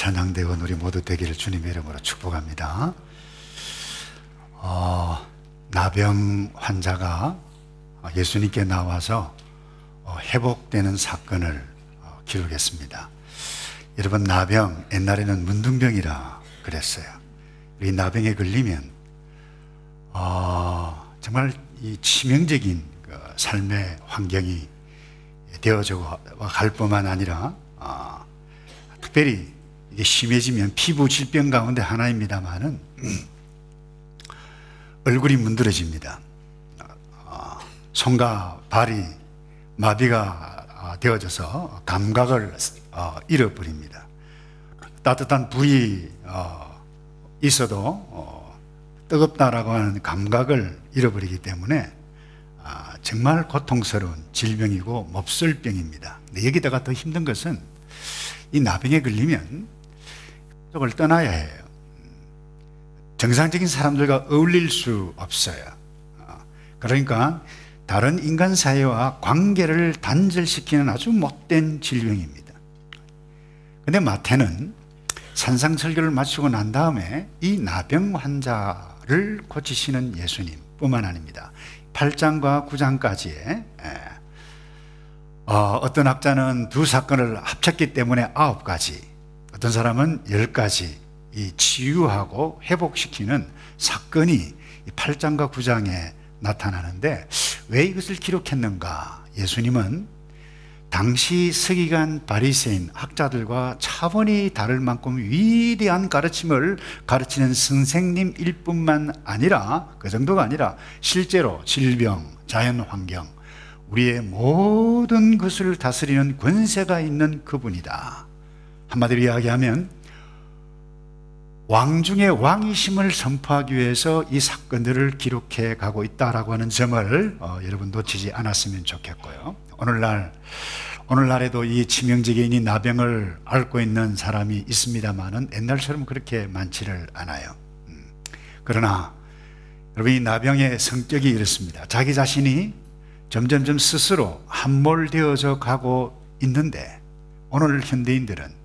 찬양대원 우리 모두 되기를 주님의 이름으로 축복합니다. 나병 환자가 예수님께 나와서 회복되는 사건을 기록했습니다. 여러분, 나병, 옛날에는 문둥병이라 그랬어요. 이 나병에 걸리면 정말 이 치명적인 삶의 환경이 되어져 갈 뿐만 아니라 특별히 이게 심해지면 피부 질병 가운데 하나입니다만은 얼굴이 문드러집니다. 손과 발이 마비가 되어져서 감각을 잃어버립니다. 따뜻한 불이 있어도 뜨겁다라고 하는 감각을 잃어버리기 때문에 정말 고통스러운 질병이고 몹쓸병입니다. 근데 여기다가 더 힘든 것은 이 나병에 걸리면 쪽을 떠나야 해요. 정상적인 사람들과 어울릴 수 없어요. 그러니까 다른 인간 사회와 관계를 단절시키는 아주 못된 질병입니다. 근데 마태는 산상설교를 마치고 난 다음에 이 나병 환자를 고치시는 예수님 뿐만 아닙니다. 8장과 9장까지의 어떤 학자는 두 사건을 합쳤기 때문에 9가지, 어떤 사람은 10가지 이 치유하고 회복시키는 사건이 이 8장과 9장에 나타나는데, 왜 이것을 기록했는가? 예수님은 당시 서기관 바리새인 학자들과 차원이 다를 만큼 위대한 가르침을 가르치는 선생님일 뿐만 아니라, 그 정도가 아니라 실제로 질병, 자연환경, 우리의 모든 것을 다스리는 권세가 있는 그분이다. 한마디로 이야기하면 왕 중에 왕이심을 선포하기 위해서 이 사건들을 기록해 가고 있다라고 하는 점을 여러분 놓치지 않았으면 좋겠고요. 오늘날에도 이 치명적인 이 나병을 앓고 있는 사람이 있습니다만은 옛날처럼 그렇게 많지를 않아요. 그러나 여러분, 이 나병의 성격이 이렇습니다. 자기 자신이 점점점 스스로 함몰되어져 가고 있는데, 오늘 현대인들은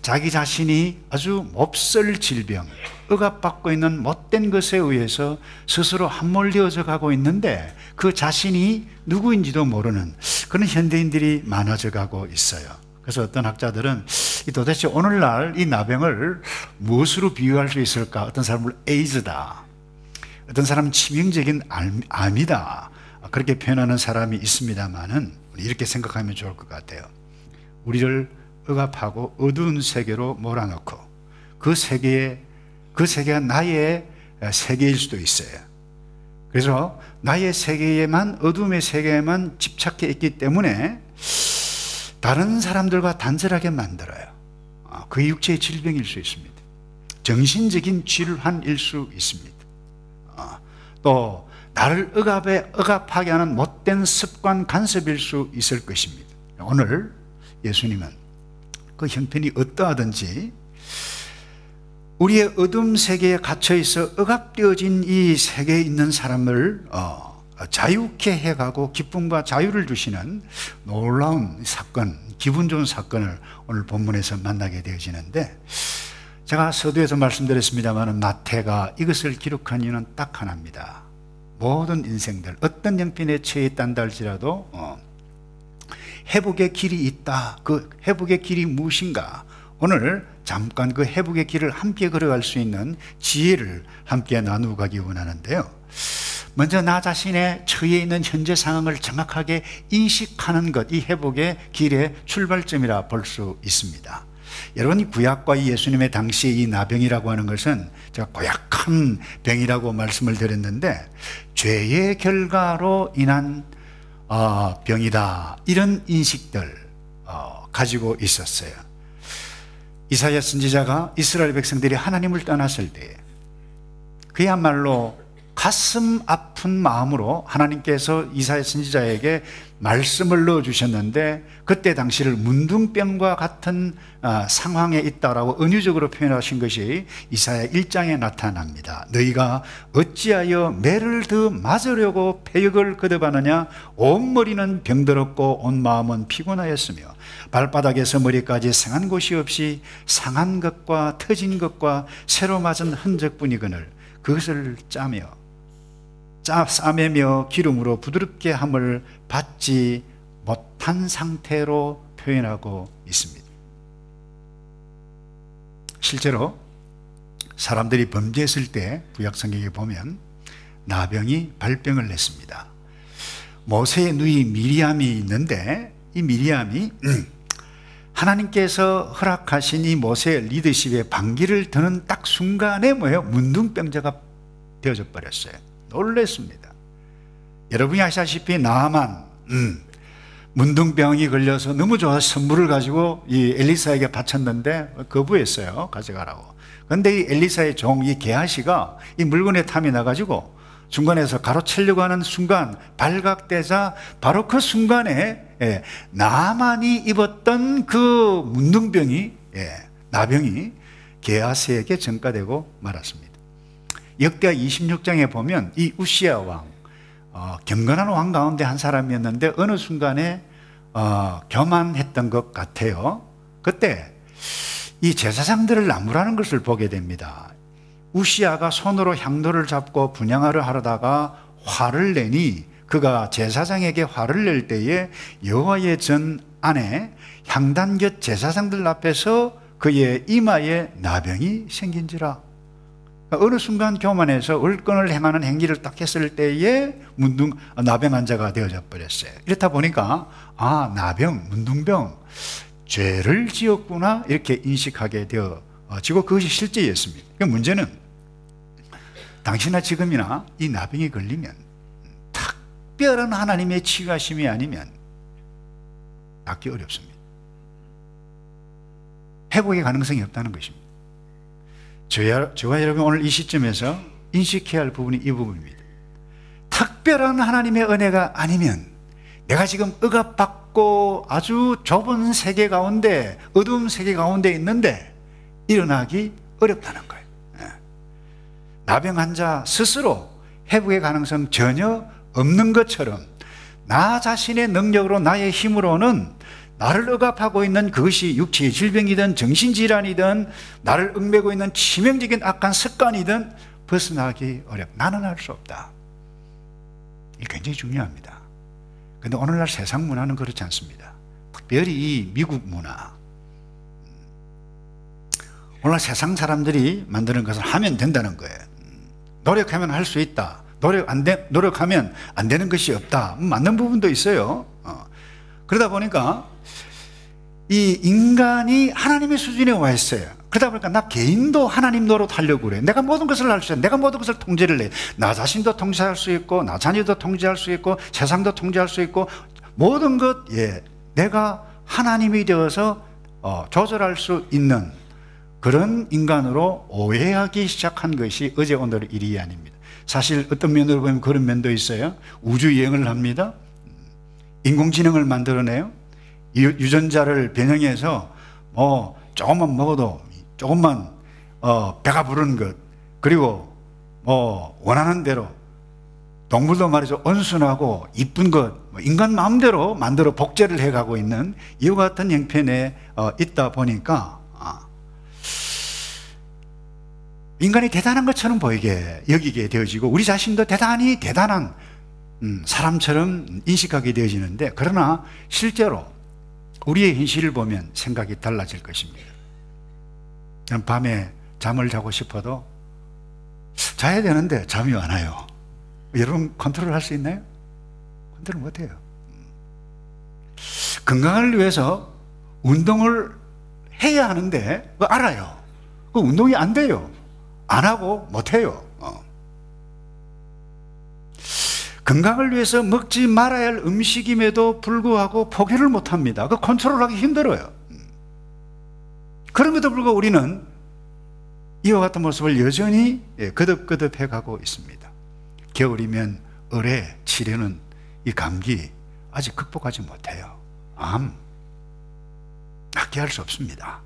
자기 자신이 아주 몹쓸 질병, 억압받고 있는 못된 것에 의해서 스스로 함몰되어져 가고 있는데, 그 자신이 누구인지도 모르는 그런 현대인들이 많아져 가고 있어요. 그래서 어떤 학자들은 도대체 오늘날 이 나병을 무엇으로 비유할 수 있을까? 어떤 사람은 에이즈다, 어떤 사람은 치명적인 암이다, 그렇게 표현하는 사람이 있습니다만은 이렇게 생각하면 좋을 것 같아요. 우리를 억압하고 어두운 세계로 몰아넣고 그 세계가 나의 세계일 수도 있어요. 그래서 나의 세계에만, 어둠의 세계에만 집착해 있기 때문에 다른 사람들과 단절하게 만들어요. 그 육체의 질병일 수 있습니다. 정신적인 질환일 수 있습니다. 또 나를 억압하게 하는 못된 습관, 간섭일 수 있을 것입니다. 오늘 예수님은 그 형편이 어떠하든지 우리의 어둠 세계에 갇혀있어 억압되어진 이 세계에 있는 사람을 자유케 해가고 기쁨과 자유를 주시는 놀라운 사건, 기분 좋은 사건을 오늘 본문에서 만나게 되어지는데, 제가 서두에서 말씀드렸습니다만 마태가 이것을 기록한 이유는 딱 하나입니다. 모든 인생들 어떤 형편에 처해 있단다 할지라도 회복의 길이 있다. 그 회복의 길이 무엇인가? 오늘 잠깐 그 회복의 길을 함께 걸어갈 수 있는 지혜를 함께 나누고 가기 원하는데요. 먼저 나 자신의 처해 있는 현재 상황을 정확하게 인식하는 것, 이 회복의 길의 출발점이라 볼 수 있습니다. 여러분, 이 구약과 이 예수님의 당시에 이 나병이라고 하는 것은 제가 고약한 병이라고 말씀을 드렸는데, 죄의 결과로 인한 병이다, 이런 인식들 가지고 있었어요. 이사야 선지자가 이스라엘 백성들이 하나님을 떠났을 때 그야말로 가슴 아픈 마음으로 하나님께서 이사야 선지자에게 말씀을 넣어주셨는데, 그때 당시를 문둥병과 같은 상황에 있다라고 은유적으로 표현하신 것이 이사야 1장에 나타납니다. 너희가 어찌하여 매를 더 맞으려고 폐역을 거듭하느냐? 온 머리는 병들었고 온 마음은 피곤하였으며 발바닥에서 머리까지 상한 곳이 없이 상한 것과 터진 것과 새로 맞은 흔적뿐이거늘 그것을 싸매며 기름으로 부드럽게 함을 받지 못한 상태로 표현하고 있습니다. 실제로 사람들이 범죄했을 때 구약성경에 보면 나병이 발병을 했습니다. 모세의 누이 미리암이 있는데 이 미리암이 하나님께서 허락하신 이 모세의 리더십에 반기를 드는 딱 순간에 뭐예요? 문둥병자가 되어져 버렸어요. 놀랐습니다. 여러분이 아시다시피 나아만 문둥병이 걸려서 너무 좋아서 선물을 가지고 이 엘리사에게 바쳤는데 거부했어요. 가져가라고. 그런데 이 엘리사의 종 이 게하시가 이 물건에 탐이 나가지고 중간에서 가로채려고 하는 순간 발각되자 바로 그 순간에 나만이 입었던 그 문둥병이 나병이 게하시에게 전가되고 말았습니다. 역대하 26장에 보면 이 우시야 왕 경건한 왕 가운데 한 사람이었는데 어느 순간에 교만했던 것 같아요. 그때 이 제사장들을 나무라는 것을 보게 됩니다. 우시야가 손으로 향로를 잡고 분향하려 하려다가 화를 내니 그가 제사장에게 화를 낼 때에 여호와의 전 안에 향단 곁 제사장들 앞에서 그의 이마에 나병이 생긴지라. 어느 순간 교만해서 얼건을 행하는 행위를 딱 했을 때에 나병 환자가 되어져 버렸어요. 이렇다 보니까 나병, 문둥병 죄를 지었구나 이렇게 인식하게 되어지고 그것이 실제였습니다. 그러니까 문제는 당시나 지금이나 이 나병이 걸리면 특별한 하나님의 치유하심이 아니면 낫기 어렵습니다. 회복의 가능성이 없다는 것입니다. 저와 여러분 오늘 이 시점에서 인식해야 할 부분이 이 부분입니다. 특별한 하나님의 은혜가 아니면 내가 지금 억압받고 아주 좁은 세계 가운데 어두운 세계 가운데 있는데 일어나기 어렵다는 거예요. 나병 환자 스스로 회복의 가능성 전혀 없는 것처럼 나 자신의 능력으로 나의 힘으로는 나를 억압하고 있는 그것이 육체의 질병이든 정신질환이든 나를 얽매고 있는 치명적인 악한 습관이든 벗어나기 나는 할 수 없다. 이게 굉장히 중요합니다. 그런데 오늘날 세상 문화는 그렇지 않습니다. 특별히 이 미국 문화, 오늘날 세상 사람들이 만드는 것을 하면 된다는 거예요. 노력하면 할 수 있다. 노력하면 안 되는 것이 없다. 맞는 부분도 있어요. 그러다 보니까 이 인간이 하나님의 수준에 와 있어요. 그러다 보니까 나 개인도 하나님 노릇하려고 그래. 내가 모든 것을 할 수 있어. 내가 모든 것을 통제를 해. 나 자신도 통제할 수 있고 나 자녀도 통제할 수 있고 세상도 통제할 수 있고 모든 것 내가 하나님이 되어서 조절할 수 있는 그런 인간으로 오해하기 시작한 것이 어제 오늘 일이 아닙니다. 사실 어떤 면으로 보면 그런 면도 있어요. 우주 여행을 합니다. 인공지능을 만들어내요. 유전자를 변형해서 조금만 먹어도 조금만 배가 부르는 것, 그리고 원하는 대로 동물도 말이죠, 온순하고 이쁜 것 인간 마음대로 만들어 복제를 해가고 있는 이와 같은 형편에 있다 보니까 인간이 대단한 것처럼 여기게 되어지고 우리 자신도 대단히 대단한 사람처럼 인식하게 되어지는데, 그러나 실제로 우리의 현실을 보면 생각이 달라질 것입니다. 밤에 잠을 자고 싶어도 자야 되는데 잠이 안 와요. 여러분 컨트롤 할 수 있나요? 컨트롤 못해요. 건강을 위해서 운동을 해야 하는데 그거 알아요. 그 운동이 안 돼요. 안 하고 못해요. 건강을 위해서 먹지 말아야 할 음식임에도 불구하고 포기를 못합니다. 그 컨트롤하기 힘들어요. 그럼에도 불구하고 우리는 이와 같은 모습을 여전히 거듭거듭해 가고 있습니다. 겨울이면 을에 치려는 이 감기 아직 극복하지 못해요. 암 낫게 할 수 없습니다.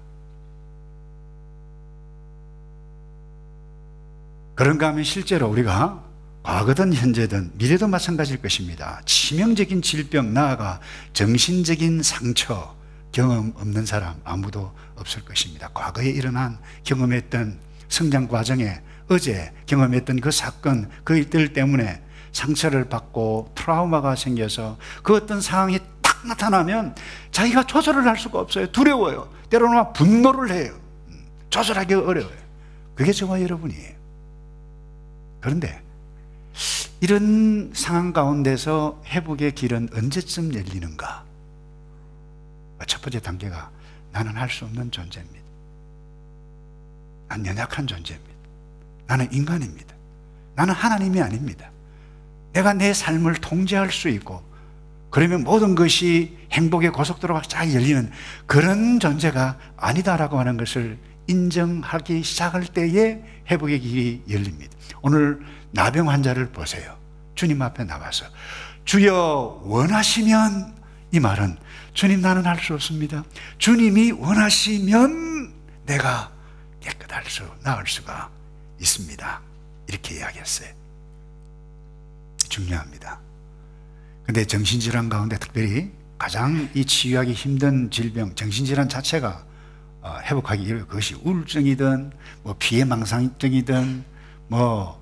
그런가 하면 실제로 우리가 과거든 현재든 미래도 마찬가지일 것입니다. 치명적인 질병, 나아가 정신적인 상처, 경험 없는 사람 아무도 없을 것입니다. 과거에 일어난 경험했던 성장 과정에 어제 경험했던 그 사건, 그 일들 때문에 상처를 받고 트라우마가 생겨서 그 어떤 상황이 딱 나타나면 자기가 조절을 할 수가 없어요. 두려워요. 때로는 분노를 해요. 조절하기 어려워요. 그게 저와 여러분이에요. 그런데 이런 상황 가운데서 회복의 길은 언제쯤 열리는가? 첫 번째 단계가 나는 할 수 없는 존재입니다. 난 연약한 존재입니다. 나는 인간입니다. 나는 하나님이 아닙니다. 내가 내 삶을 통제할 수 있고 그러면 모든 것이 행복의 고속도로가 쫙 열리는 그런 존재가 아니다라고 하는 것을 인정하기 시작할 때에 회복의 길이 열립니다. 오늘 나병 환자를 보세요. 주님 앞에 나와서 주여 원하시면, 이 말은 주님 나는 할 수 없습니다. 주님이 원하시면 내가 깨끗할 수, 나을 수가 있습니다. 이렇게 이야기했어요. 중요합니다. 근데 정신질환 가운데 특별히 가장 이 치유하기 힘든 질병, 정신질환 자체가 회복하기 어려워요. 그것이 우울증이든 뭐 피해망상증이든 뭐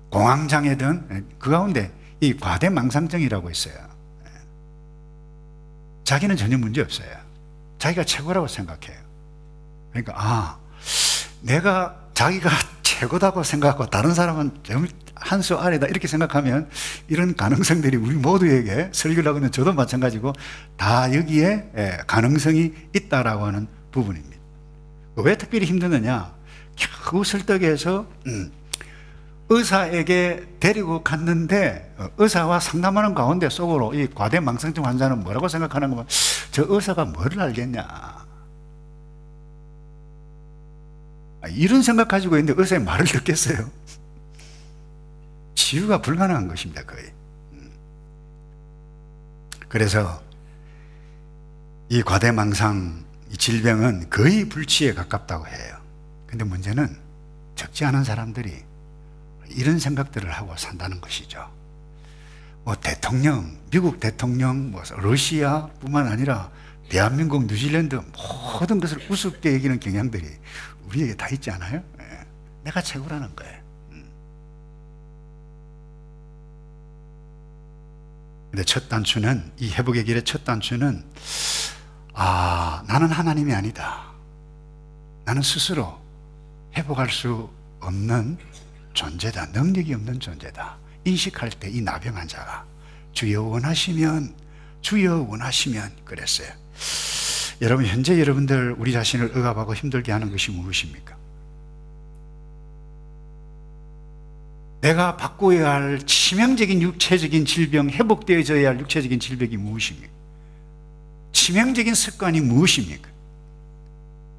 공황장애든 그 가운데 이 과대망상증이라고 있어요. 자기는 전혀 문제 없어요. 자기가 최고라고 생각해요. 그러니까 내가 자기가 최고다고 생각하고 다른 사람은 한 수 아래다 이렇게 생각하면 이런 가능성들이 우리 모두에게 설교를 하고 있는 저도 마찬가지고 다 여기에 가능성이 있다라고 하는 부분입니다. 왜 특별히 힘드느냐? 겨우 설득해서 의사에게 데리고 갔는데 의사와 상담하는 가운데 속으로 이 과대망상증 환자는 뭐라고 생각하는 거면 저 의사가 뭐를 알겠냐, 이런 생각 가지고 있는데 의사의 말을 듣겠어요? 치유가 불가능한 것입니다, 거의. 그래서 이 과대망상, 이 질병은 거의 불치에 가깝다고 해요. 근데 문제는 적지 않은 사람들이 이런 생각들을 하고 산다는 것이죠. 뭐 대통령, 미국 대통령, 뭐 러시아뿐만 아니라 대한민국, 뉴질랜드 모든 것을 우습게 여기는 경향들이 우리에게 다 있지 않아요? 내가 최고라는 거예요. 근데 첫 단추는, 이 회복의 길의 첫 단추는 나는 하나님이 아니다. 나는 스스로 회복할 수 없는 존재다. 능력이 없는 존재다. 인식할 때 이 나병 환자가 주여 원하시면, 주여 원하시면 그랬어요. 여러분, 현재 여러분들 우리 자신을 억압하고 힘들게 하는 것이 무엇입니까? 내가 바꾸어야 할 치명적인 육체적인 질병, 회복되어져야 할 육체적인 질병이 무엇입니까? 치명적인 습관이 무엇입니까?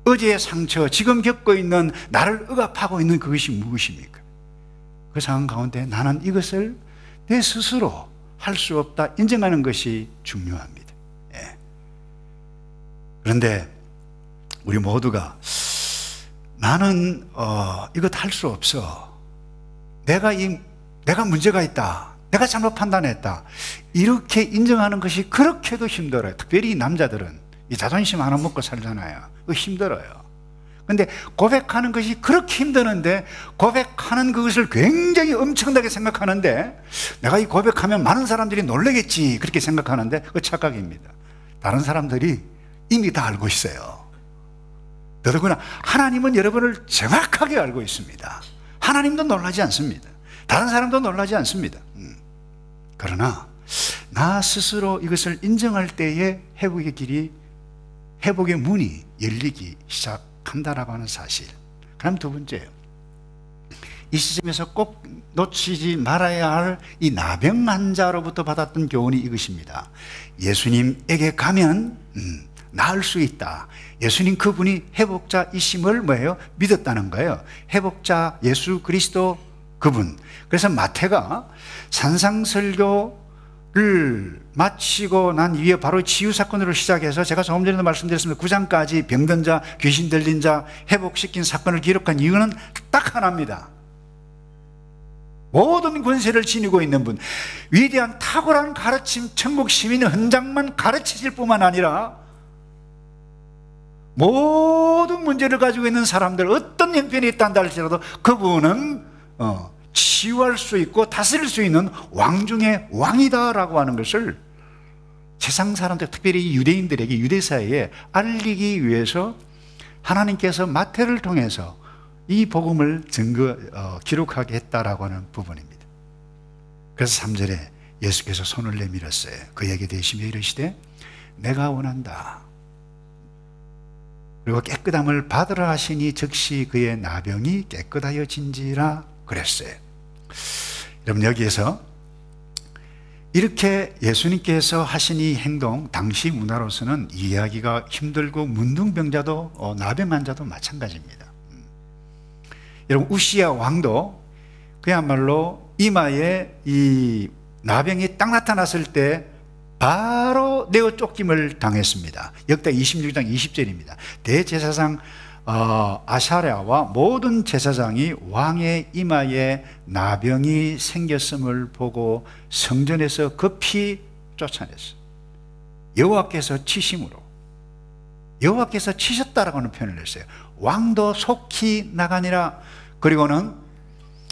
어제의 상처, 지금 겪고 있는 나를 억압하고 있는 그것이 무엇입니까? 그 상황 가운데 나는 이것을 내 스스로 할 수 없다 인정하는 것이 중요합니다. 그런데 우리 모두가 나는 이것 할 수 없어, 내가 문제가 있다, 내가 잘못 판단했다, 이렇게 인정하는 것이 그렇게도 힘들어요. 특별히 남자들은 이 자존심 하나 먹고 살잖아요. 그거 힘들어요. 근데 고백하는 것이 그렇게 힘드는데, 고백하는 그것을 굉장히 엄청나게 생각하는데, 내가 이 고백하면 많은 사람들이 놀라겠지 그렇게 생각하는데, 그거 착각입니다. 다른 사람들이 이미 다 알고 있어요. 더더구나 하나님은 여러분을 정확하게 알고 있습니다. 하나님도 놀라지 않습니다. 다른 사람도 놀라지 않습니다. 그러나 나 스스로 이것을 인정할 때에 회복의 길이, 회복의 문이 열리기 시작한다라고 하는 사실. 그럼 두 번째요, 이 시점에서 꼭 놓치지 말아야 할 이 나병 환자로부터 받았던 교훈이 이것입니다. 예수님에게 가면 나을 수 있다. 예수님 그분이 회복자이심을 뭐예요? 믿었다는 거예요. 회복자 예수 그리스도 그분. 그래서 마태가 산상설교를 마치고 난 이후에 바로 치유 사건으로 시작해서, 제가 조금 전에도 말씀드렸습니다. 9장까지 병든 자, 귀신 들린 자 회복시킨 사건을 기록한 이유는 딱 하나입니다. 모든 권세를 지니고 있는 분, 위대한 탁월한 가르침, 천국 시민의 헌장만 가르치실 뿐만 아니라 모든 문제를 가지고 있는 사람들, 어떤 형편이 있다는다 할지라도 그분은 치유할 수 있고 다스릴 수 있는 왕 중의 왕이다라고 하는 것을 세상 사람들, 특별히 유대인들에게, 유대사회에 알리기 위해서 하나님께서 마태를 통해서 이 복음을 기록하게 했다라고 하는 부분입니다. 그래서 3절에 예수께서 손을 내밀었어요. 그에게 대시며 이르시되 내가 원한다. 그리고 깨끗함을 받으라 하시니 즉시 그의 나병이 깨끗하여진지라 그랬어요. 여러분, 여기에서 이렇게 예수님께서 하신 이 행동, 당시 문화로서는 이해하기가 힘들고 문둥병자도 나병 환자도 마찬가지입니다. 여러분, 우시야 왕도 그야말로 이마에 이 나병이 딱 나타났을 때 바로 내어 쫓김을 당했습니다. 역대 26장 20절입니다. 대제사장 아샤랴와 모든 제사장이 왕의 이마에 나병이 생겼음을 보고 성전에서 급히 쫓아냈어요. 여호와께서 치심으로, 여호와께서 치셨다라고 하는 표현을 했어요. 왕도 속히 나가니라. 그리고는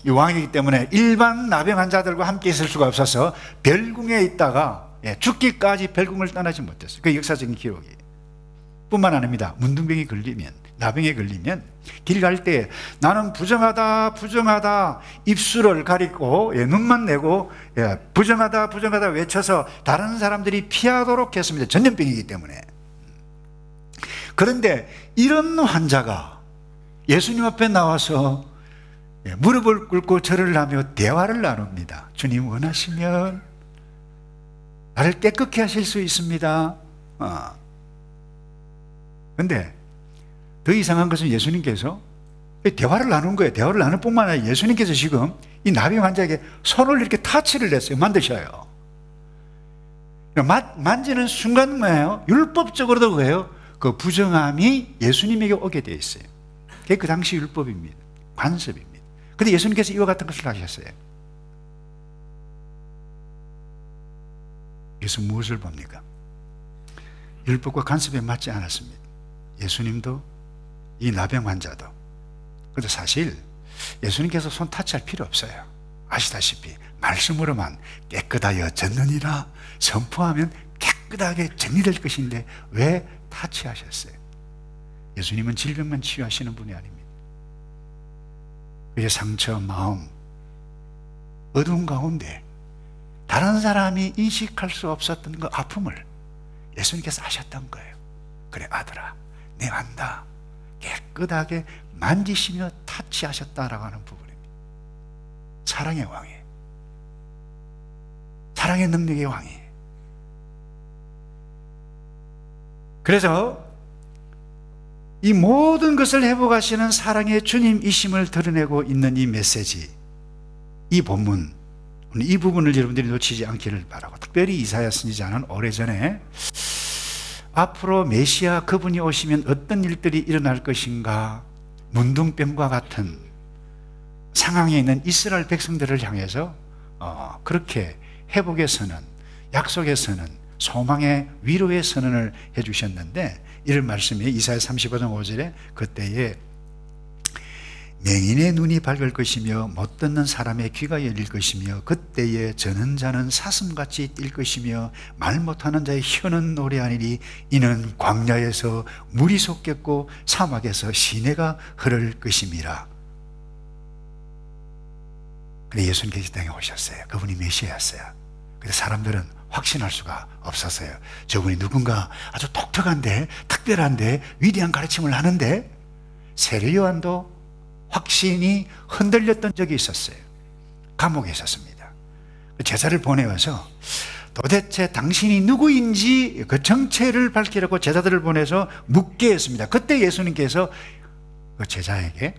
이 왕이기 때문에 일반 나병 환자들과 함께 있을 수가 없어서 별궁에 있다가 죽기까지 별궁을 떠나지 못했어요. 그 역사적인 기록이. 뿐만 아닙니다. 문둥병이 걸리면, 나병에 걸리면 길 갈 때 나는 부정하다 부정하다 입술을 가리고 눈만 내고 부정하다 부정하다 외쳐서 다른 사람들이 피하도록 했습니다. 전염병이기 때문에. 그런데 이런 환자가 예수님 앞에 나와서 무릎을 꿇고 절을 하며 대화를 나눕니다. 주님 원하시면 나를 깨끗게 하실 수 있습니다. 그런데 더 이상한 것은 예수님께서 대화를 나눈 거예요. 대화를 나눌 뿐만 아니라 예수님께서 지금 이 나병 환자에게 손을 이렇게 타치를 했어요. 만드셔요. 만지는 순간 뭐예요? 율법적으로도 그래요. 그 부정함이 예수님에게 오게 되어 있어요. 그게 그 당시 율법입니다. 관습입니다. 그런데 예수님께서 이와 같은 것을 하셨어요. 그래서 무엇을 봅니까? 율법과 관습에 맞지 않았습니다. 예수님도 이 나병 환자도. 그런데 사실 예수님께서 손 타치할 필요 없어요. 아시다시피 말씀으로만 깨끗하여졌느니라 선포하면 깨끗하게 정리될 것인데 왜 타치하셨어요? 예수님은 질병만 치유하시는 분이 아닙니다. 그의 상처, 마음, 어두운 가운데 다른 사람이 인식할 수 없었던 그 아픔을 예수님께서 하셨던 거예요. 그래 아들아, 내 안다. 깨끗하게 만지시며 타치하셨다라고 하는 부분입니다. 사랑의 왕이에요. 사랑의 능력의 왕이에요. 그래서 이 모든 것을 회복하시는 사랑의 주님이심을 드러내고 있는 이 메시지, 이 본문, 이 부분을 여러분들이 놓치지 않기를 바라고, 특별히 이사야 선지자는 오래전에 앞으로 메시아 그분이 오시면 어떤 일들이 일어날 것인가, 문둥병과 같은 상황에 있는 이스라엘 백성들을 향해서 그렇게 회복의 선언, 약속의 선언, 소망의 위로의 선언을 해주셨는데, 이런 말씀이 이사야 35장 5절에 그때에 맹인의 눈이 밝을 것이며 못 듣는 사람의 귀가 열릴 것이며 그때에 저는 자는 사슴같이 뛸 것이며 말 못하는 자의 혀는 노래하니리 이는 광야에서 물이 솟겠고 사막에서 시내가 흐를 것임이라. 근데 예수님께서 이 땅에 오셨어요. 그분이 메시아였어요. 근데 사람들은 확신할 수가 없었어요. 저분이 누군가 아주 독특한데 특별한데 위대한 가르침을 하는데, 세례 요한도 확신이 흔들렸던 적이 있었어요. 감옥에 있었습니다. 제자를 보내와서 도대체 당신이 누구인지 그 정체를 밝히려고 제자들을 보내서 묻게 했습니다. 그때 예수님께서 그 제자에게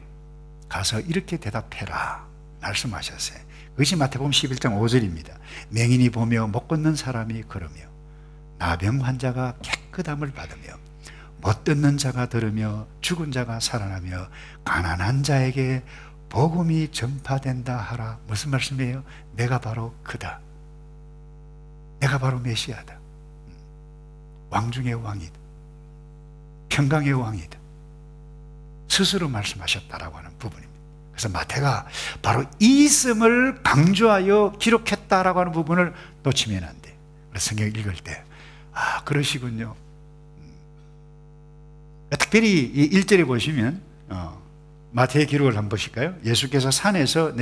가서 이렇게 대답해라 말씀하셨어요. 그것이 마태복음 11장 5절입니다. 맹인이 보며 못 걷는 사람이 걸으며 나병 환자가 깨끗함을 받으며 못 듣는 자가 들으며 죽은 자가 살아나며 가난한 자에게 복음이 전파된다 하라. 무슨 말씀이에요? 내가 바로 그다. 내가 바로 메시아다. 왕 중의 왕이다. 평강의 왕이다. 스스로 말씀하셨다라고 하는 부분입니다. 그래서 마태가 바로 이 있음을 강조하여 기록했다라고 하는 부분을 놓치면 안 돼. 그래서 성경 읽을 때 그러시군요. 특별히 이 1절에 보시면 마태의 기록을 한번 보실까요? 예수께서 산에서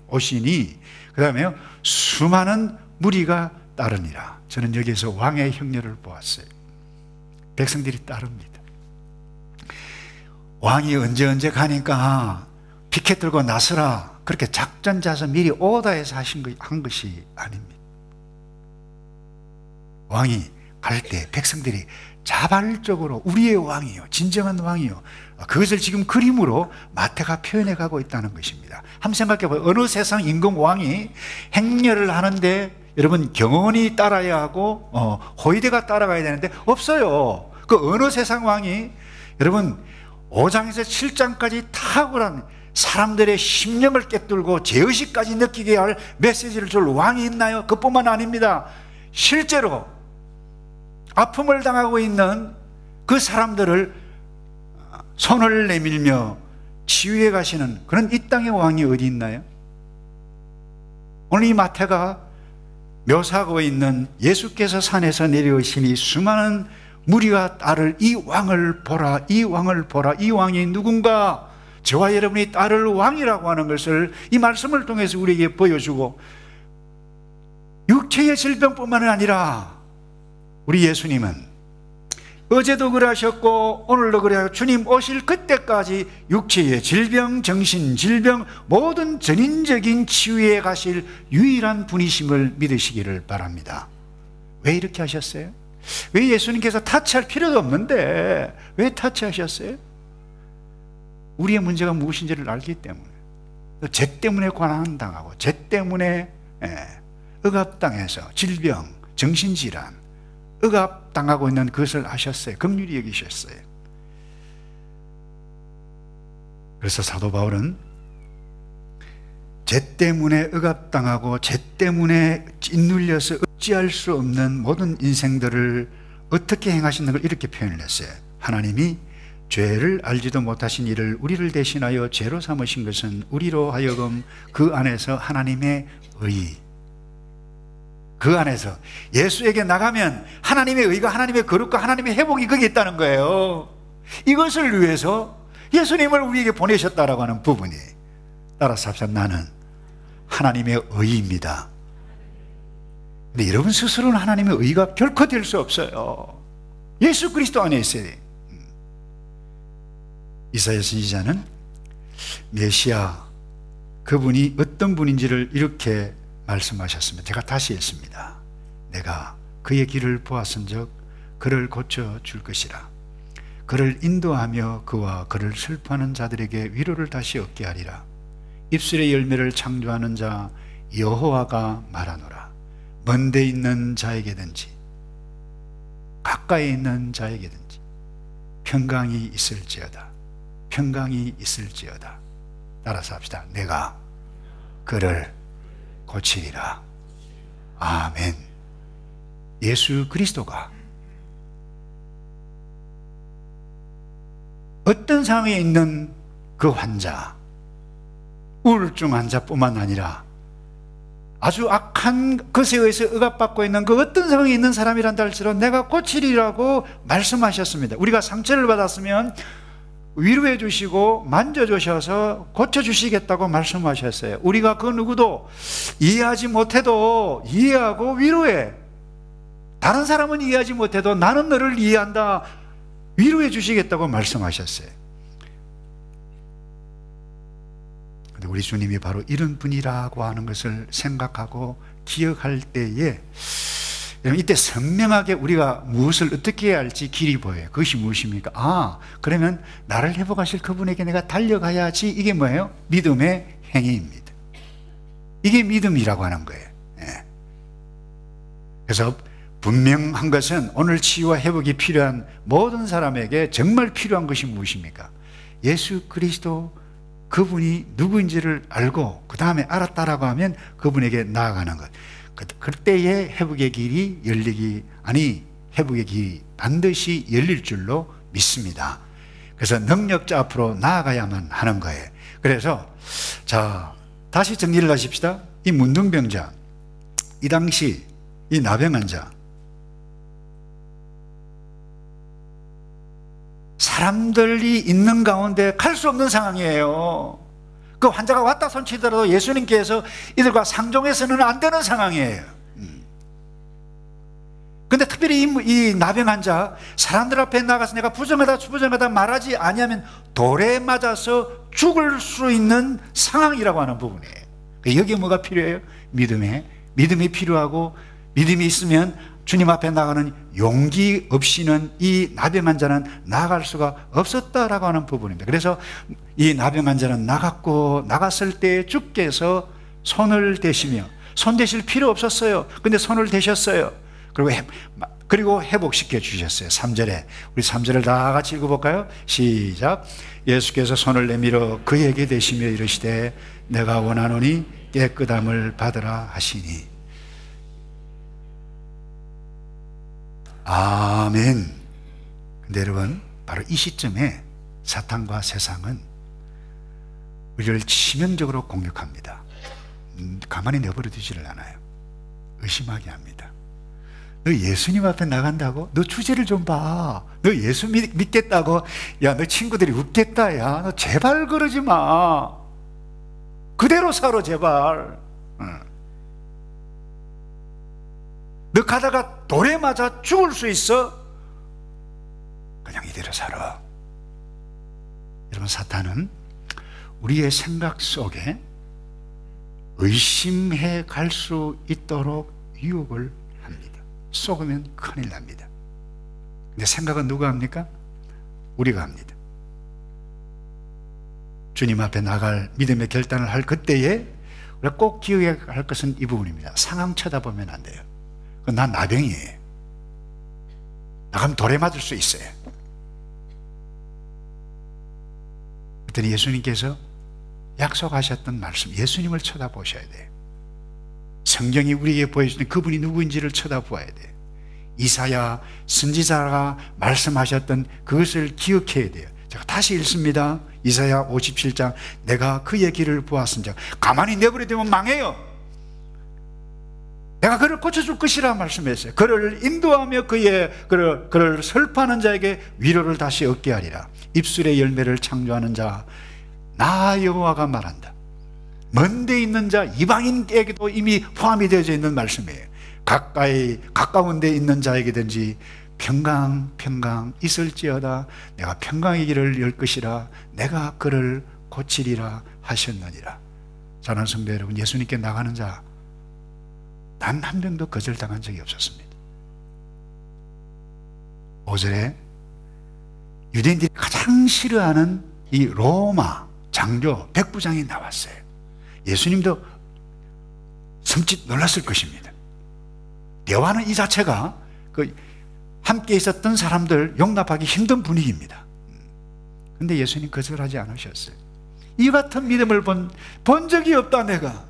오시니 그 다음에 수많은 무리가 따르니라. 저는 여기에서 왕의 형렬을 보았어요. 백성들이 따릅니다. 왕이 언제 가니까 피켓 들고 나서라, 그렇게 작전 짜서 미리 오다해서 한 것이 아닙니다. 왕이 갈 때 백성들이 자발적으로 우리의 왕이요, 진정한 왕이요, 그것을 지금 그림으로 마태가 표현해 가고 있다는 것입니다. 한번 생각해 보세요. 어느 세상 임금 왕이 행렬을 하는데 여러분 경원이 따라야 하고 호위대가 따라가야 되는데 없어요. 그 어느 세상 왕이 여러분 5장에서 7장까지 탁월한 사람들의 심령을 꿰뚫고 죄의식까지 느끼게 할 메시지를 줄 왕이 있나요? 그뿐만 아닙니다. 실제로 아픔을 당하고 있는 그 사람들을 손을 내밀며 치유해 가시는 그런 이 땅의 왕이 어디 있나요? 오늘 이 마태가 묘사하고 있는 예수께서 산에서 내려오시니 수많은 무리가 따를 이 왕을 보라, 이 왕을 보라. 이 왕이 누군가? 저와 여러분이 따를 왕이라고 하는 것을 이 말씀을 통해서 우리에게 보여주고, 육체의 질병뿐만 아니라 우리 예수님은 어제도 그러하셨고 오늘도 그래요. 주님 오실 그때까지 육체의 질병, 정신 질병, 모든 전인적인 치유에 가실 유일한 분이심을 믿으시기를 바랍니다. 왜 이렇게 하셨어요? 왜 예수님께서 타치할 필요도 없는데 왜 타치하셨어요? 우리의 문제가 무엇인지를 알기 때문에, 죄 때문에 고난당하고 죄 때문에 억압당해서 질병, 정신질환 억압당하고 있는 그것을 아셨어요. 긍휼히 여기셨어요. 그래서 사도 바울은 죄 때문에 억압당하고 죄 때문에 짓눌려서 어찌할 수 없는 모든 인생들을 어떻게 행하시는 걸 이렇게 표현을 했어요. 하나님이 죄를 알지도 못하신 이를 우리를 대신하여 죄로 삼으신 것은 우리로 하여금 그 안에서 하나님의 의, 그 안에서 예수에게 나가면 하나님의 의가, 하나님의 거룩과 하나님의 회복이 거기 있다는 거예요. 이것을 위해서 예수님을 우리에게 보내셨다라고 하는 부분이, 따라서 합시다. 나는 하나님의 의입니다. 근데 여러분 스스로는 하나님의 의가 결코 될 수 없어요. 예수 그리스도 안에 있어야 돼요. 이사야 선지자는 메시아, 그분이 어떤 분인지를 이렇게 말씀하셨습니다. 제가 다시 읽습니다. 내가 그의 길을 보았은즉 그를 고쳐줄 것이라. 그를 인도하며 그와 그를 슬퍼하는 자들에게 위로를 다시 얻게 하리라. 입술의 열매를 창조하는 자 여호와가 말하노라. 먼데 있는 자에게든지 가까이 있는 자에게든지 평강이 있을지어다. 평강이 있을지어다. 따라서 합시다. 내가 그를 고치리라. 아멘. 예수 그리스도가 어떤 상황에 있는 그 환자, 우울증 환자뿐만 아니라 아주 악한 것에 의해서 억압받고 있는 그 어떤 상황에 있는 사람이란다 할지라도 내가 고치리라고 말씀하셨습니다. 우리가 상처를 받았으면 위로해 주시고 만져주셔서 고쳐주시겠다고 말씀하셨어요. 우리가 그 누구도 이해하지 못해도 이해하고 위로해. 다른 사람은 이해하지 못해도 나는 너를 이해한다, 위로해 주시겠다고 말씀하셨어요. 근데 우리 주님이 바로 이런 분이라고 하는 것을 생각하고 기억할 때에 이때 선명하게 우리가 무엇을 어떻게 해야 할지 길이 보여요. 그것이 무엇입니까? 그러면 나를 회복하실 그분에게 내가 달려가야지. 이게 뭐예요? 믿음의 행위입니다. 이게 믿음이라고 하는 거예요. 그래서 분명한 것은 오늘 치유와 회복이 필요한 모든 사람에게 정말 필요한 것이 무엇입니까? 예수 그리스도 그분이 누구인지를 알고 그 다음에 알았다라고 하면 그분에게 나아가는 것. 그때의 회복의 길이 열리기, 회복의 길이 반드시 열릴 줄로 믿습니다. 그래서 능력자 앞으로 나아가야만 하는 거예요. 그래서 자, 다시 정리를 하십시다. 이 문둥병자, 이 당시 이 나병 환자, 사람들이 있는 가운데 갈 수 없는 상황이에요. 그 환자가 왔다 손치더라도 예수님께서 이들과 상종해서는 안 되는 상황이에요. 근데 특별히 이 나병 환자, 사람들 앞에 나가서 내가 부정하다 말하지 아니하면 돌에 맞아서 죽을 수 있는 상황이라고 하는 부분이에요. 여기에 뭐가 필요해요? 믿음이 필요하고, 믿음이 있으면 주님 앞에 나가는 용기 없이는 이 나병 환자는 나아갈 수가 없었다라고 하는 부분입니다. 그래서 이 나병 환자는 나갔을 때 주께서 손을 대시며, 손 대실 필요 없었어요. 근데 손을 대셨어요. 그리고 회복시켜 주셨어요. 3절에 우리 3절을 다 같이 읽어볼까요? 시작. 예수께서 손을 내밀어 그에게 대시며 이르시되 내가 원하노니 깨끗함을 받으라 하시니. 아멘. 근데 여러분, 바로 이 시점에 사탄과 세상은 우리를 치명적으로 공격합니다. 가만히 내버려 두지를 않아요. 의심하게 합니다. 너 예수님 앞에 나간다고? 너 주제를 좀 봐. 너 예수 믿겠다고? 야, 너 친구들이 웃겠다. 야, 너 제발 그러지 마. 그대로 살아, 제발. 너 가다가 돌에 맞아 죽을 수 있어? 그냥 이대로 살아. 여러분, 사탄은 우리의 생각 속에 의심해 갈 수 있도록 유혹을 합니다. 속으면 큰일 납니다. 근데 생각은 누가 합니까? 우리가 합니다. 주님 앞에 나갈 믿음의 결단을 할 그때에 우리가 꼭 기억해야 할 것은 이 부분입니다. 상황 쳐다보면 안 돼요. 난 나병이에요. 나가면 돌에 맞을 수 있어요. 그랬더니 예수님께서 약속하셨던 말씀, 예수님을 쳐다보셔야 돼요. 성경이 우리에게 보여주는 그분이 누구인지를 쳐다보아야 돼요. 이사야 선지자가 말씀하셨던 그것을 기억해야 돼요. 제가 다시 읽습니다. 이사야 57장. 내가 그의 길을 보았은즉. 가만히 내버려두면 망해요. 내가 그를 고쳐줄 것이라 말씀했어요. 그를 인도하며 그를 설파하는 자에게 위로를 다시 얻게 하리라. 입술의 열매를 창조하는 자 나 여호와가 말한다. 먼데 있는 자 이방인에게도 이미 포함이 되어져 있는 말씀이에요. 가까운 데 있는 자에게든지 평강 있을지어다. 내가 평강의 길을 열 것이라. 내가 그를 고치리라 하셨느니라. 사랑하는 성도 여러분, 예수님께 나가는 자 단 한 명도 거절당한 적이 없었습니다. 5절에 유대인들이 가장 싫어하는 이 로마 장교 백부장이 나왔어요. 예수님도 섬찟 놀랐을 것입니다. 대화는 이 자체가 함께 있었던 사람들 용납하기 힘든 분위기입니다. 그런데 예수님 거절하지 않으셨어요. 이 같은 믿음을 본 적이 없다 내가.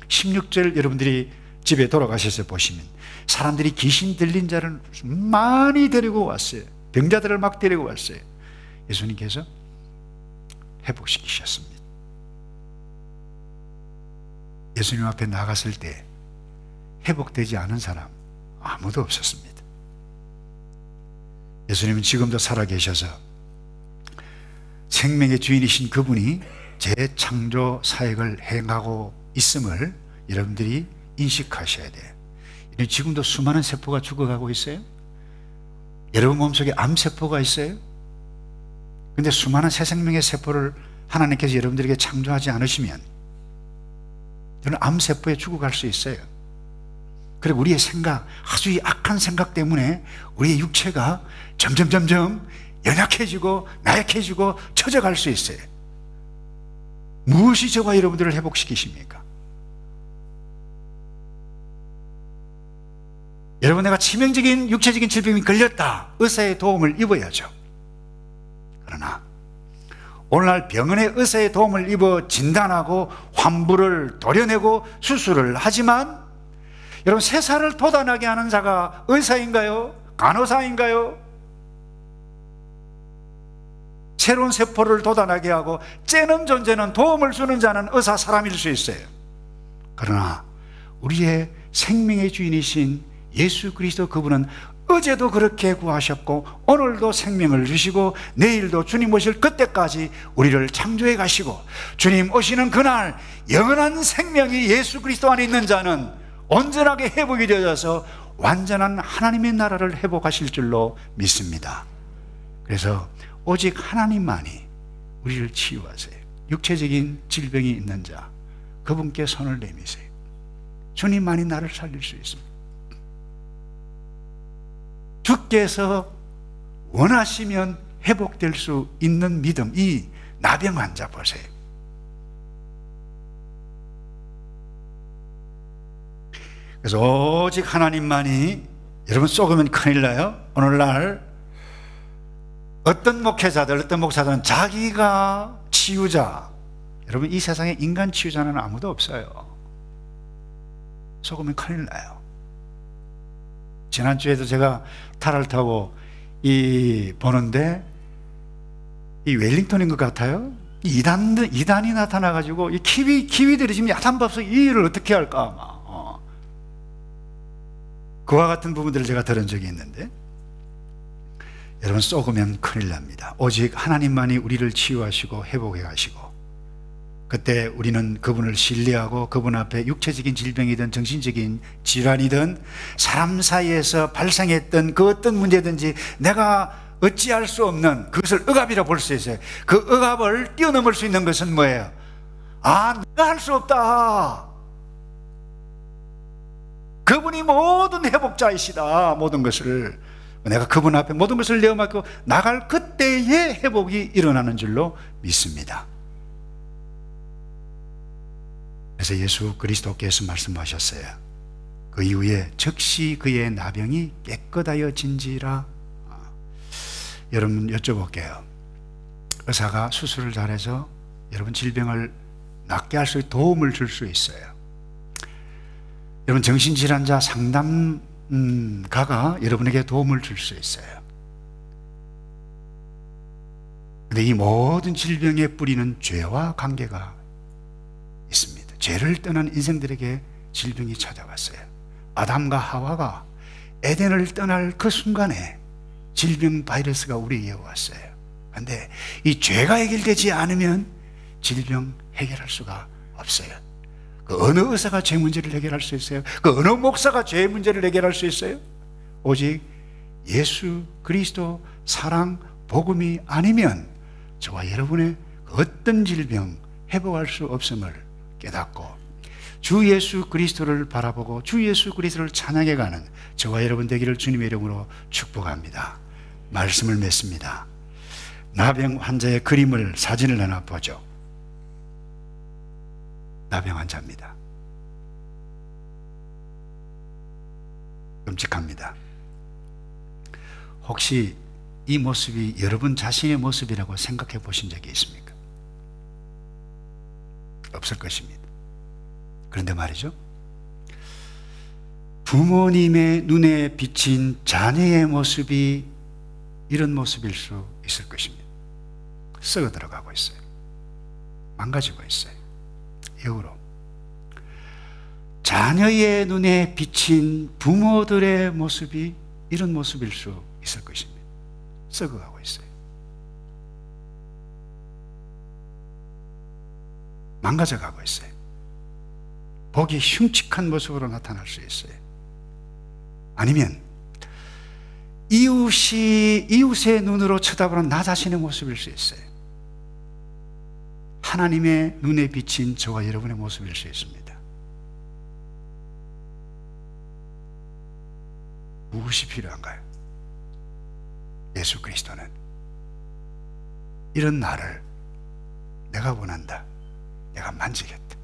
16절 여러분들이 집에 돌아가셔서 보시면 사람들이 귀신 들린 자를 많이 데리고 왔어요. 병자들을 막 데리고 왔어요. 예수님께서 회복시키셨습니다. 예수님 앞에 나갔을 때 회복되지 않은 사람 아무도 없었습니다. 예수님은 지금도 살아계셔서 생명의 주인이신 그분이 재창조 사역을 행하고 있음을 여러분들이 인식하셔야 돼요. 지금도 수많은 세포가 죽어가고 있어요. 여러분 몸속에 암세포가 있어요. 근데 수많은 새 생명의 세포를 하나님께서 여러분들에게 창조하지 않으시면 저는 암세포에 죽어갈 수 있어요. 그리고 우리의 생각, 아주 악한 생각 때문에 우리의 육체가 점점 연약해지고 나약해지고 처져갈 수 있어요. 무엇이 저와 여러분들을 회복시키십니까? 여러분, 내가 치명적인 육체적인 질병이 걸렸다. 의사의 도움을 입어야죠. 그러나 오늘날 병원의 의사의 도움을 입어 진단하고 환부를 도려내고 수술을 하지만 여러분, 세상을 도단하게 하는 자가 의사인가요? 간호사인가요? 새로운 세포를 돋아나게 하고 째는 존재는, 도움을 주는 자는 의사 사람일 수 있어요. 그러나 우리의 생명의 주인이신 예수 그리스도, 그분은 어제도 그렇게 구하셨고 오늘도 생명을 주시고 내일도 주님 오실 그때까지 우리를 창조해 가시고, 주님 오시는 그날 영원한 생명이 예수 그리스도 안에 있는 자는 온전하게 회복이 되어서 완전한 하나님의 나라를 회복하실 줄로 믿습니다. 그래서 오직 하나님만이 우리를 치유하세요. 육체적인 질병이 있는 자, 그분께 손을 내미세요. 주님만이 나를 살릴 수 있습니다. 주께서 원하시면 회복될 수 있는 믿음, 이 나병 환자 보세요. 그래서 오직 하나님만이, 여러분 쏘으면 큰일 나요. 오늘날 어떤 목사들은 자기가 치유자, 여러분 이 세상에 인간 치유자는 아무도 없어요. 속으면 큰일 나요. 지난주에도 제가 타를 타고 보는데 이 웰링턴인 것 같아요. 이단이 나타나가지고 이 키위들이 지금 야단법석 이 일을 어떻게 할까 아마. 그와 같은 부분들을 제가 들은 적이 있는데, 여러분 쏘으면 큰일 납니다. 오직 하나님만이 우리를 치유하시고 회복해 가시고, 그때 우리는 그분을 신뢰하고 그분 앞에 육체적인 질병이든 정신적인 질환이든 사람 사이에서 발생했던 그 어떤 문제든지 내가 어찌할 수 없는 그것을 억압이라 볼 수 있어요. 그 억압을 뛰어넘을 수 있는 것은 뭐예요? 내가 할 수 없다. 그분이 모든 회복자이시다. 모든 것을 내가 그분 앞에 모든 것을 내어맡고 나갈 그때의 회복이 일어나는 줄로 믿습니다. 그래서 예수 그리스도께서 말씀하셨어요. 그 이후에 즉시 그의 나병이 깨끗하여진지라. 여러분 여쭤볼게요. 의사가 수술을 잘해서 여러분 질병을 낫게 할 수 있는 도움을 줄 수 있어요. 여러분 정신질환자 상담가가 여러분에게 도움을 줄 수 있어요. 그런데 이 모든 질병의 뿌리는 죄와 관계가 있습니다. 죄를 떠난 인생들에게 질병이 찾아왔어요. 아담과 하와가 에덴을 떠날 그 순간에 질병 바이러스가 우리에게 왔어요. 그런데 이 죄가 해결되지 않으면 질병 해결할 수가 없어요. 그 어느 의사가 죄 문제를 해결할 수 있어요? 그 어느 목사가 죄 문제를 해결할 수 있어요? 오직 예수 그리스도 사랑 복음이 아니면 저와 여러분의 어떤 질병 회복할 수 없음을 깨닫고 주 예수 그리스도를 바라보고 주 예수 그리스도를 찬양해 가는 저와 여러분 되기를 주님의 이름으로 축복합니다. 말씀을 맺습니다. 나병 환자의 그림을, 사진을 하나 보죠. 나병 환자입니다. 끔찍합니다. 혹시 이 모습이 여러분 자신의 모습이라고 생각해 보신 적이 있습니까? 없을 것입니다. 그런데 말이죠, 부모님의 눈에 비친 자녀의 모습이 이런 모습일 수 있을 것입니다. 썩어 들어가고 있어요. 망가지고 있어요. 역으로 자녀의 눈에 비친 부모들의 모습이 이런 모습일 수 있을 것입니다. 썩어가고 있어요. 망가져가고 있어요. 보기 흉측한 모습으로 나타날 수 있어요. 아니면 이웃의 눈으로 쳐다보는 나 자신의 모습일 수 있어요. 하나님의 눈에 비친 저와 여러분의 모습일 수 있습니다. 무엇이 필요한가요? 예수 그리스도는 이런 나를 내가 원한다. 내가 만지겠다.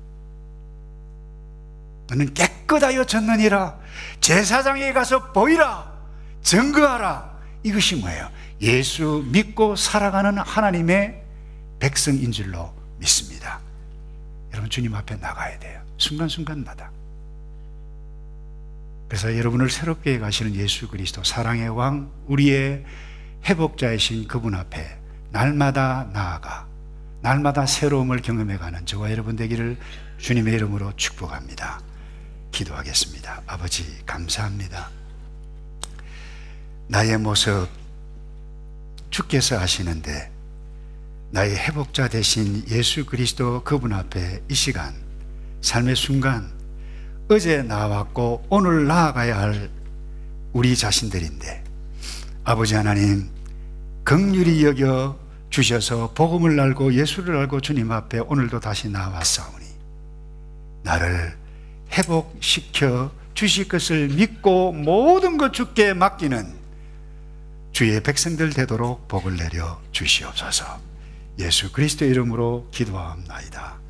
너는 깨끗하여졌느니라. 제사장에 가서 보이라. 증거하라. 이것이 뭐예요? 예수 믿고 살아가는 하나님의 백성인 줄로 믿습니다. 여러분 주님 앞에 나가야 돼요. 순간순간마다. 그래서 여러분을 새롭게 가시는 예수 그리스도 사랑의 왕, 우리의 회복자이신 그분 앞에 날마다 나아가 날마다 새로움을 경험해가는 저와 여러분 되기를 주님의 이름으로 축복합니다. 기도하겠습니다. 아버지 감사합니다. 나의 모습 주께서 아시는데 나의 회복자 되신 예수 그리스도 그분 앞에 이 시간 삶의 순간 어제 나왔고 오늘 나아가야 할 우리 자신들인데 아버지 하나님 긍휼히 여겨 주셔서 복음을 알고 예수를 알고 주님 앞에 오늘도 다시 나왔사오니 나를 회복시켜 주실 것을 믿고 모든 것 주께 맡기는 주의 백성들 되도록 복을 내려 주시옵소서. 예수 그리스도의 이름으로 기도하옵나이다.